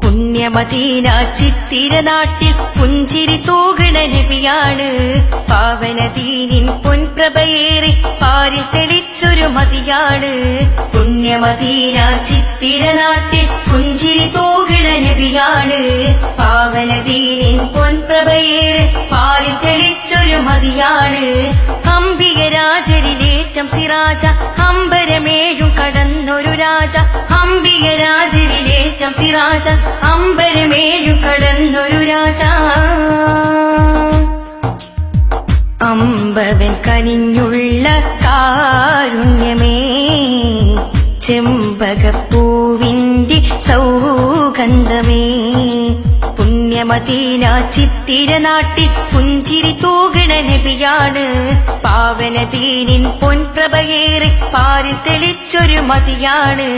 പുണ്യമദീന ചിത്തിര നാട്ടിൽ പുഞ്ചിരി തൂകണ നബിയാണ്. പാവനദീനിൻ പൊൻപ്രഭയേറി പാരിൽ തെളിച്ചൊരു മതിയാണ്. പുണ്യമദീന ചിത്തിര നാട്ടിൽ പുഞ്ചിരി തൂകണ നബിയാണ്. പാവനദീനിൻ പൊൻപ്രഭയേറി പാരിൽ തെളിച്ചൊരു മതിയാണ്. അംബിക രാജരിലേറ്റം സിറാജ അമ്പരമേഴും കടന്നൊരു രാജ. അംബിക രാജരിലേറ്റം സിറാജ അമ്പരമേഴും കടന്നൊരു രാജ. അമ്പവൻ കനിഞ്ഞുള്ള കാരുണ്യമേ ചെമ്പകപ്പൂവിന്റെ സൗഗന്ധമേ. പുണ്യമദീന ചിത്തിര നാട്ടിൽ പുഞ്ചിരി തൂകണ നബിയാണ്. പാവനദീനിൻ പൊൻപ്രഭയേറി പാരിൽ തെളിച്ചൊരു മതിയാണ്.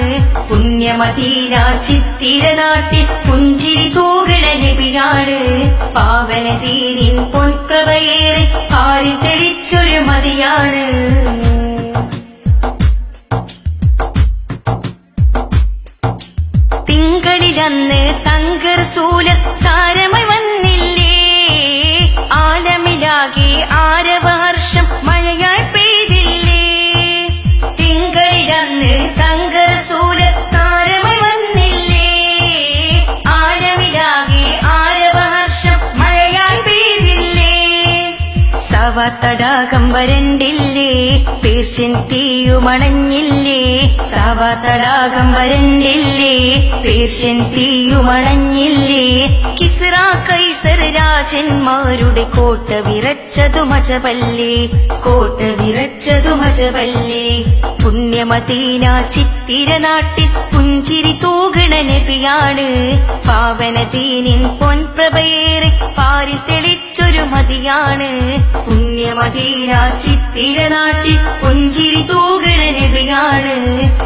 പുണ്യമദീന ചിത്തിര നാട്ടിൽ പുഞ്ചിരി തൂകണ നബിയാണ്. പാവനദീനിൻ പൊൻപ്രഭയേറി പാരിൽ തെളിച്ചൊരു മതിയാണ്. തിങ്കളിലന്ന് തങ്കറസൂല് താരമായി വന്നില്ലേ. ആലമിലാകെ ആരവഹർഷം മഴയായി പെയ്തില്ലേ. തിങ്കളിലന്ന് തങ്കറസൂല് താരമായി വന്നില്ലേ. ആലമിലാകെ ആരവഹർഷം മഴയായി പെയ്തില്ലേ. സവതടാകം വരണ്ടില്ലേ പേർഷ്യൻ തീയുമണഞ്ഞില്ലേ. സവതടാകം വരണ്ടില്ലേ പേർഷ്യൻ തീയുമണഞ്ഞില്ലേ. കിസ്റ കൈസർ രാജന്മാരുടെ കോട്ട വിറച്ചതു മജബല്ലേ. കോട്ട വിറച്ചതു മജബല്ലേ. പുണ്യമദീന ചിത്തിര നാട്ടിൽ പുഞ്ചിരി തൂകണ നബിയാണ്. പാവനദീനിൻ പൊൻപ്രഭയേറി പാരിൽ തെളിച്ചൊരു മതിയാണ്. പുണ്യമദീന ചിത്തിര നാട്ടിൽ പുഞ്ചിരി തൂകണ നബിയാണ്.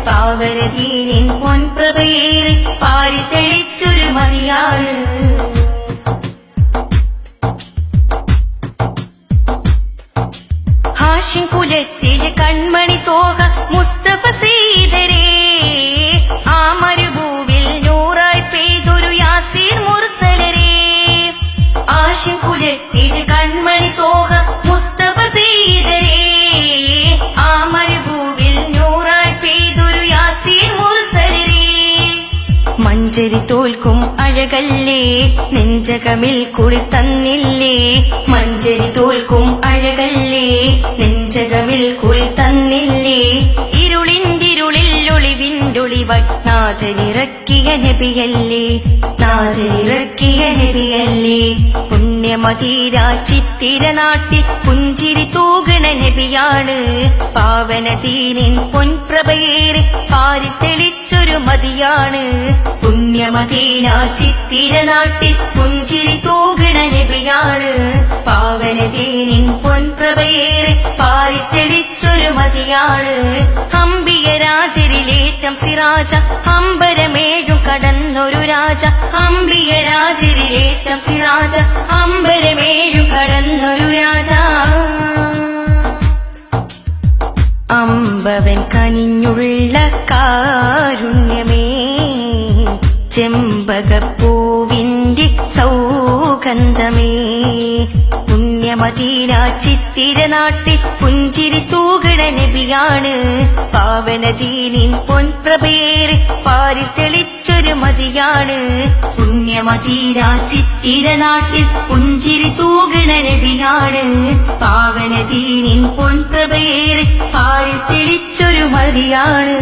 പാവനദീനിൻ പൊൻപ്രഭയേറി പാരിൽ തെളിച്ചൊരു മതിയാണ്. ഹാഷിം കുലത്തിലെ കൺമണി തോക മുസ്തഫ സീദരേ. ആ മരുഭൂവിൽ നൂറായി പെയ്തൊരു യാസീർ മുർസലരേ. ഹാഷിം കുലത്തിലെ കൺമണി തോക മുസ്തഫ സീദരേ. ആ മരുഭൂവിൽ നൂറായി പെയ്തൊരു യാസീർ മുർസലരേ. മഞ്ചരി തോൽക്കും അഴകല്ലേ നെഞ്ചകമിൽ കുളിർ തന്നില്ലേ. മഞ്ചരി തോൽക്കും അഴകല്ലേ നെഞ്ചകമിൽ കുളിർ തന്നില്ലേ. ഇരുളിന്തിരുളിൽ ഒളിവിൻ്റൊളിവായി നാഥനിറക്കിയ നബിയല്ലേ. നാഥനിറക്കിയ നബിയല്ലേ. പുണ്യമദീന ചിത്തിര നാട്ടിൽ പുഞ്ചിരി തൂകണ നബിയാണ്. പാവനദീനിൻ പൊൻപ്രഭയേറി പാരിൽ തെളിച്ചൊരു മതിയാണ്. പുണ്യമദീന ചിത്തിര നാട്ടിൽ പുഞ്ചിരി തൂകണ നബിയാണ്. പാവനദീനിൻ പൊൻപ്രഭയേറി പാരിൽ തെളിച്ചൊരു മതിയാണ്. അംബിക രാജരിലേറ്റം സിറാജ അമ്പരമേഴും കടന്നൊരു രാജ. അംബിക രാജരിലേറ്റം സിറാജ അമ്പരമേഴും കടന്നൊരു രാജ. അമ്പവൻ കനിഞ്ഞുള്ള കാരുണ്യമേ ചെമ്പകപ്പൂവിന്റെ സൗഗന്ധമേ. പുണ്യമദീന ചിത്തിര നാട്ടിൽ പുഞ്ചിരി തൂകണ നബിയാണ്. പാവനദീനിൻ പൊൻപ്രഭയേറി പാരിൽ തെളിച്ചൊരു മതിയാണ്. പുണ്യമദീന ചിത്തിര നാട്ടിൽ പുഞ്ചിരി തൂകണ നബിയാണ്. പാവനദീനിൻ പൊൻപ്രഭയേറി പാരിൽ തെളിച്ചൊരു മതിയാണ്.